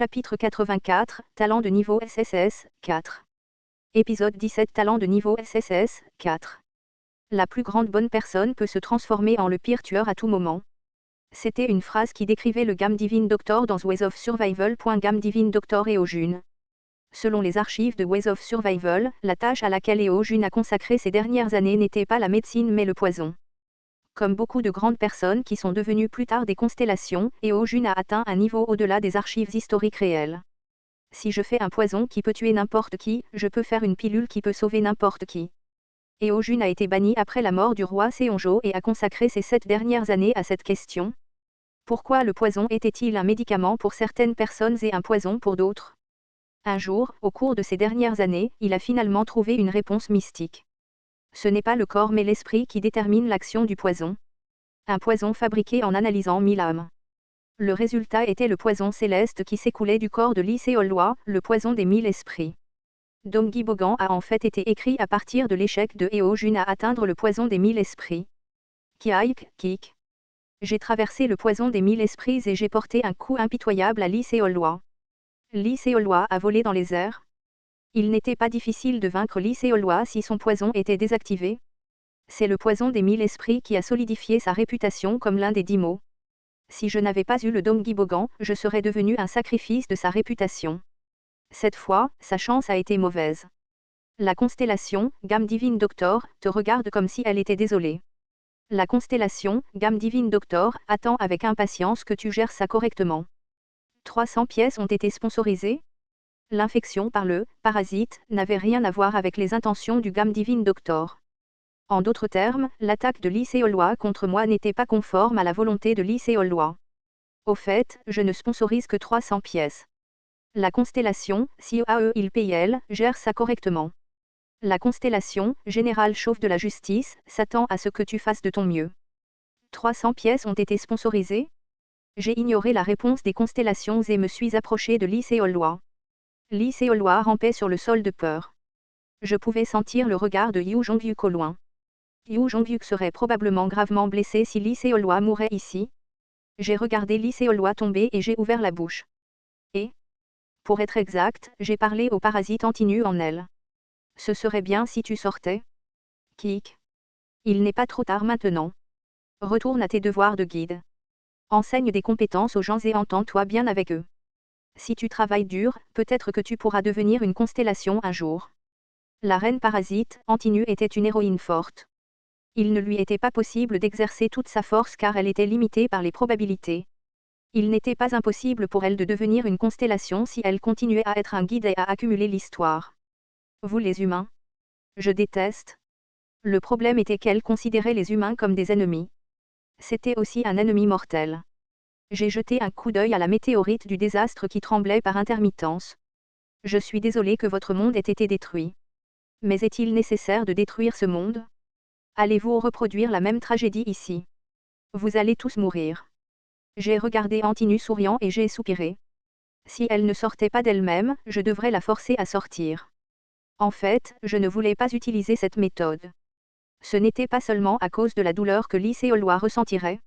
Chapitre 84, Talent de niveau SSS, 4. Épisode 17 Talent de niveau SSS, 4. La plus grande bonne personne peut se transformer en le pire tueur à tout moment. C'était une phrase qui décrivait le Game Divine Doctor dans Ways of Survival. Game Divine Doctor Eo Jun. Selon les archives de Ways of Survival, la tâche à laquelle Eo Jun a consacré ces dernières années n'était pas la médecine mais le poison. Comme beaucoup de grandes personnes qui sont devenues plus tard des constellations, Eo Jun a atteint un niveau au-delà des archives historiques réelles. Si je fais un poison qui peut tuer n'importe qui, je peux faire une pilule qui peut sauver n'importe qui. Eo Jun a été banni après la mort du roi Seonjo et a consacré ces 7 dernières années à cette question. Pourquoi le poison était-il un médicament pour certaines personnes et un poison pour d'autres? Un jour, au cours de ces dernières années, il a finalement trouvé une réponse mystique. Ce n'est pas le corps mais l'esprit qui détermine l'action du poison. Un poison fabriqué en analysant 1000 âmes. Le résultat était le poison céleste qui s'écoulait du corps de Lee Seol-hwa, le poison des 1000 esprits. Dong-gi Bogan a en fait été écrit à partir de l'échec de Eo Jun à atteindre le poison des 1000 esprits. Kiaik, Kik. J'ai traversé le poison des 1000 esprits et j'ai porté un coup impitoyable à Lee Seol-hwa. Lee Seol-hwa a volé dans les airs. Il n'était pas difficile de vaincre Lee Seol-hwa si son poison était désactivé. C'est le poison des 1000 esprits qui a solidifié sa réputation comme l'un des 10 mots. Si je n'avais pas eu le Dong-gi Bogan, je serais devenu un sacrifice de sa réputation. Cette fois, sa chance a été mauvaise. La constellation, Game Divine Doctor, te regarde comme si elle était désolée. La constellation, Game Divine Doctor, attend avec impatience que tu gères ça correctement. 300 pièces ont été sponsorisées. L'infection par le parasite n'avait rien à voir avec les intentions du Game Divine Doctor. En d'autres termes, l'attaque de Lee Seol-hwa contre moi n'était pas conforme à la volonté de Lee Seol-hwa. Au fait, je ne sponsorise que 300 pièces. La constellation, si il PIL, gère ça correctement. La constellation, Général Chauve de la Justice, s'attend à ce que tu fasses de ton mieux. 300 pièces ont été sponsorisées. J'ai ignoré la réponse des constellations et me suis approché de Lee Seol-hwa. Lee Seol-hwa rampait sur le sol de peur. Je pouvais sentir le regard de Yu Jong-hyuk au loin. Yu Jong-hyuk serait probablement gravement blessé si Lee Seol-hwa mourait ici. J'ai regardé Lee Seol-hwa tomber et j'ai ouvert la bouche. Et, pour être exact, j'ai parlé au parasite anti-nu en elle. Ce serait bien si tu sortais. Kik. Il n'est pas trop tard maintenant. Retourne à tes devoirs de guide. Enseigne des compétences aux gens et entends-toi bien avec eux. Si tu travailles dur, peut-être que tu pourras devenir une constellation un jour. La reine parasite, Antinu, était une héroïne forte. Il ne lui était pas possible d'exercer toute sa force car elle était limitée par les probabilités. Il n'était pas impossible pour elle de devenir une constellation si elle continuait à être un guide et à accumuler l'histoire. Vous les humains. Je déteste. Le problème était qu'elle considérait les humains comme des ennemis. C'était aussi un ennemi mortel. J'ai jeté un coup d'œil à la météorite du désastre qui tremblait par intermittence. Je suis désolé que votre monde ait été détruit. Mais est-il nécessaire de détruire ce monde? Allez-vous reproduire la même tragédie ici? Vous allez tous mourir. J'ai regardé Antinu souriant et j'ai soupiré. Si elle ne sortait pas d'elle-même, je devrais la forcer à sortir. En fait, je ne voulais pas utiliser cette méthode. Ce n'était pas seulement à cause de la douleur que Lee Seol-hwa ressentirait.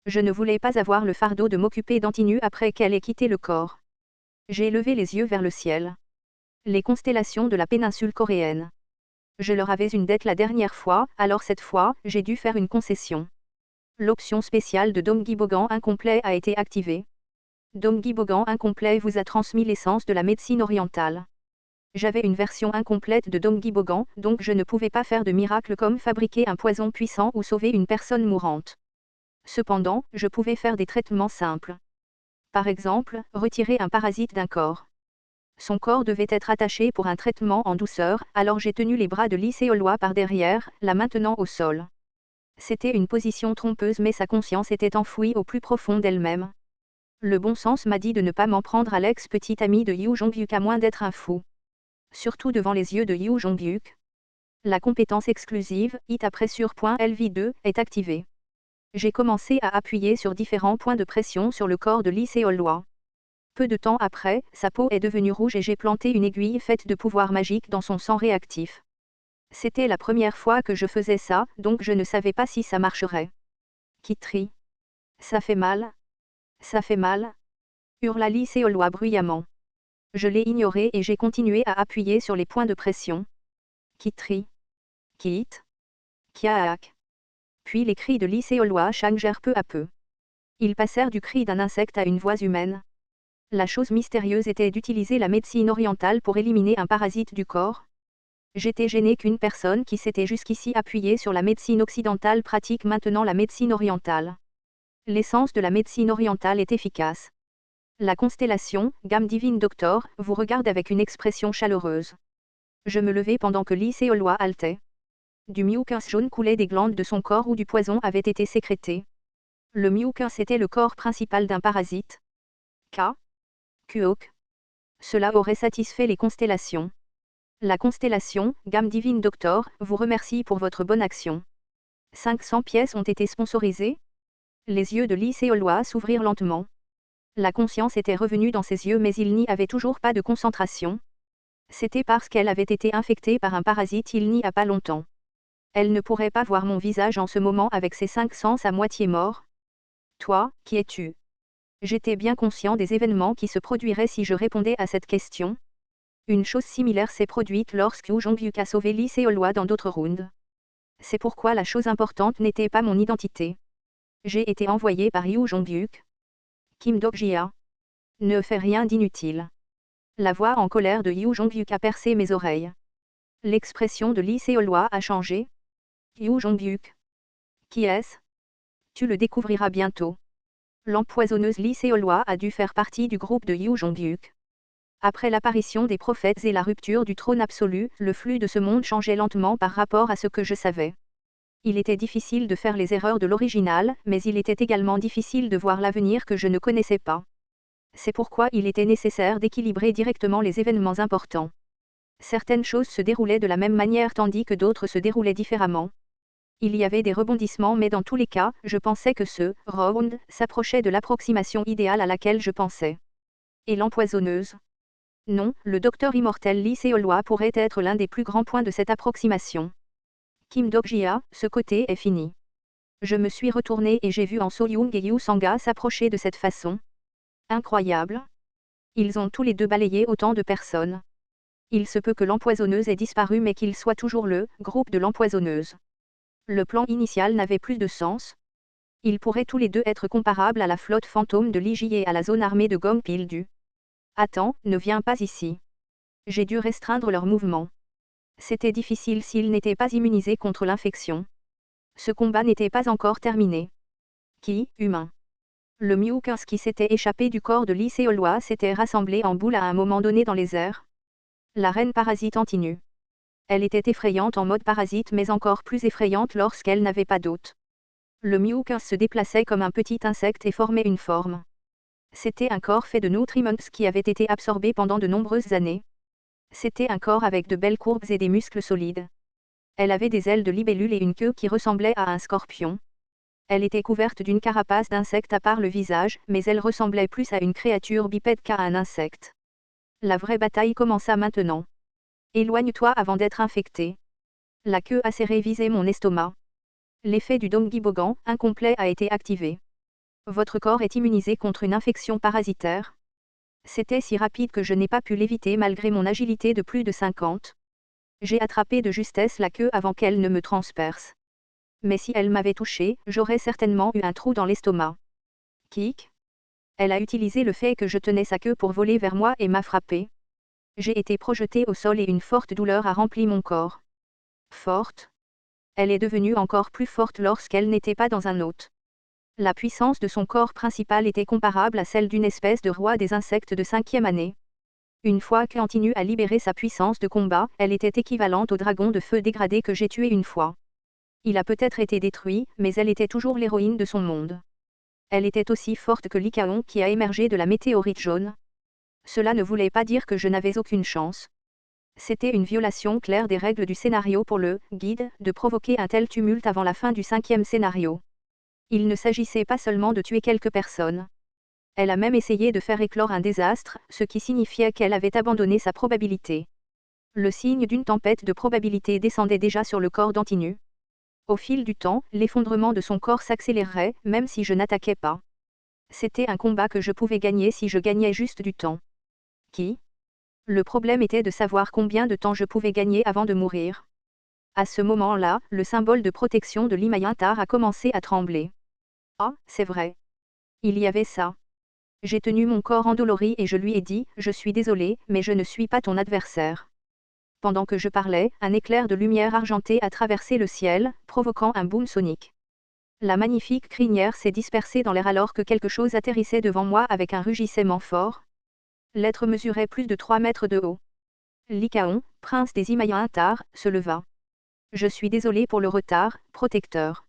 Je ne voulais pas avoir le fardeau de m'occuper d'Antinu après qu'elle ait quitté le corps. J'ai levé les yeux vers le ciel. Les constellations de la péninsule coréenne. Je leur avais une dette la dernière fois, alors cette fois, j'ai dû faire une concession. L'option spéciale de Dong-gi Bogan incomplet a été activée. Dong-gi Bogan incomplet vous a transmis l'essence de la médecine orientale. J'avais une version incomplète de Dong-gi Bogan, donc je ne pouvais pas faire de miracle comme fabriquer un poison puissant ou sauver une personne mourante. Cependant, je pouvais faire des traitements simples. Par exemple, retirer un parasite d'un corps. Son corps devait être attaché pour un traitement en douceur, alors j'ai tenu les bras de Lee Seol-hwa par derrière, la maintenant au sol. C'était une position trompeuse mais sa conscience était enfouie au plus profond d'elle-même. Le bon sens m'a dit de ne pas m'en prendre à l'ex-petit ami de Yu Jong-hyuk à moins d'être un fou. Surtout devant les yeux de Yu Jong-hyuk. La compétence exclusive, Hit à pressure.lv2, est activée. J'ai commencé à appuyer sur différents points de pression sur le corps de Lee Seol-hwa. Peu de temps après, sa peau est devenue rouge et j'ai planté une aiguille faite de pouvoirs magiques dans son sang réactif. C'était la première fois que je faisais ça, donc je ne savais pas si ça marcherait. Kitri. Ça fait mal. Ça fait mal. hurla Lee Seolwa bruyamment. Je l'ai ignoré et j'ai continué à appuyer sur les points de pression. Kitri. Kit. Kiaak. Puis les cris de Lee Seolwa changèrent peu à peu. Ils passèrent du cri d'un insecte à une voix humaine. La chose mystérieuse était d'utiliser la médecine orientale pour éliminer un parasite du corps. J'étais gêné qu'une personne qui s'était jusqu'ici appuyée sur la médecine occidentale pratique maintenant la médecine orientale. L'essence de la médecine orientale est efficace. La constellation, Gamme Divine Doctor, vous regarde avec une expression chaleureuse. Je me levai pendant que Lee Seolwa haletait. Du mucus jaune coulait des glandes de son corps où du poison avait été sécrété. Le mucus était le corps principal d'un parasite. Kuok. Cela aurait satisfait les constellations. La constellation, Gamme Divine Doctor, vous remercie pour votre bonne action. 500 pièces ont été sponsorisées. Les yeux de Lee Seolwa s'ouvrirent lentement. La conscience était revenue dans ses yeux mais il n'y avait toujours pas de concentration. C'était parce qu'elle avait été infectée par un parasite il n'y a pas longtemps. Elle ne pourrait pas voir mon visage en ce moment avec ses 5 sens à moitié morts. Toi, qui es-tu? J'étais bien conscient des événements qui se produiraient si je répondais à cette question. Une chose similaire s'est produite lorsque Woo Jong-hyuk a sauvé Lee Seolwa dans d'autres rounds. C'est pourquoi la chose importante n'était pas mon identité. J'ai été envoyé par Woo Jong-hyuk. Kim Dok-jia. Ne fais rien d'inutile. La voix en colère de Woo Jong-hyuk a percé mes oreilles. L'expression de Lee Seolwa a changé. Woo Jong-hyuk. Qui est-ce? Tu le découvriras bientôt. L'empoisonneuse Lee Seolwa a dû faire partie du groupe de Woo Jong-hyuk. Après l'apparition des prophètes et la rupture du trône absolu, le flux de ce monde changeait lentement par rapport à ce que je savais. Il était difficile de faire les erreurs de l'original, mais il était également difficile de voir l'avenir que je ne connaissais pas. C'est pourquoi il était nécessaire d'équilibrer directement les événements importants. Certaines choses se déroulaient de la même manière tandis que d'autres se déroulaient différemment. Il y avait des rebondissements mais dans tous les cas, je pensais que ce « round » s'approchait de l'approximation idéale à laquelle je pensais. Et l'empoisonneuse? Non, le docteur immortel Lee Seolwa pourrait être l'un des plus grands points de cette approximation. Kim Dok-jia, ce côté est fini. Je me suis retourné et j'ai vu en So-young et Yu Sanga s'approcher de cette façon. Incroyable. Ils ont tous les deux balayé autant de personnes. Il se peut que l'empoisonneuse ait disparu mais qu'il soit toujours le groupe de l'empoisonneuse. Le plan initial n'avait plus de sens. Ils pourraient tous les deux être comparables à la flotte fantôme de Lee et à la zone armée de Gongpil-du. Attends, ne viens pas ici. J'ai dû restreindre leurs mouvements. C'était difficile s'ils n'étaient pas immunisés contre l'infection. Ce combat n'était pas encore terminé. Qui, humain? Le mucus qui s'était échappé du corps de Lee Seolwa s'était rassemblé en boule à un moment donné dans les airs. La reine parasite antinue. Elle était effrayante en mode parasite mais encore plus effrayante lorsqu'elle n'avait pas d'hôte. Le mucus se déplaçait comme un petit insecte et formait une forme. C'était un corps fait de nutriments qui avait été absorbé pendant de nombreuses années. C'était un corps avec de belles courbes et des muscles solides. Elle avait des ailes de libellule et une queue qui ressemblait à un scorpion. Elle était couverte d'une carapace d'insecte à part le visage, mais elle ressemblait plus à une créature bipède qu'à un insecte. La vraie bataille commença maintenant. Éloigne-toi avant d'être infecté. La queue acérée visait mon estomac. L'effet du Dongyi-Bogan, incomplet, a été activé. Votre corps est immunisé contre une infection parasitaire. C'était si rapide que je n'ai pas pu l'éviter malgré mon agilité de plus de 50. J'ai attrapé de justesse la queue avant qu'elle ne me transperce. Mais si elle m'avait touché, j'aurais certainement eu un trou dans l'estomac. Kick. Elle a utilisé le fait que je tenais sa queue pour voler vers moi et m'a frappé. J'ai été projeté au sol et une forte douleur a rempli mon corps. Forte. Elle est devenue encore plus forte lorsqu'elle n'était pas dans un hôte. La puissance de son corps principal était comparable à celle d'une espèce de roi des insectes de 5e année. Une fois qu'elle continue à libérer sa puissance de combat, elle était équivalente au dragon de feu dégradé que j'ai tué une fois. Il a peut-être été détruit, mais elle était toujours l'héroïne de son monde. Elle était aussi forte que l'Ikaon qui a émergé de la météorite jaune. Cela ne voulait pas dire que je n'avais aucune chance. C'était une violation claire des règles du scénario pour le guide de provoquer un tel tumulte avant la fin du 5e scénario. Il ne s'agissait pas seulement de tuer quelques personnes. Elle a même essayé de faire éclore un désastre, ce qui signifiait qu'elle avait abandonné sa probabilité. Le signe d'une tempête de probabilité descendait déjà sur le corps d'Antinu. Au fil du temps, l'effondrement de son corps s'accélérerait, même si je n'attaquais pas. C'était un combat que je pouvais gagner si je gagnais juste du temps. Qui? Le problème était de savoir combien de temps je pouvais gagner avant de mourir. À ce moment-là, le symbole de protection de l'Imayantar a commencé à trembler. Ah, c'est vrai. Il y avait ça. J'ai tenu mon corps endolori et je lui ai dit, je suis désolé, mais je ne suis pas ton adversaire. Pendant que je parlais, un éclair de lumière argentée a traversé le ciel, provoquant un boom sonique. La magnifique crinière s'est dispersée dans l'air alors que quelque chose atterrissait devant moi avec un rugissement fort. L'être mesurait plus de 3 mètres de haut. Lycaon, prince des Imayantar, se leva. Je suis désolé pour le retard, protecteur.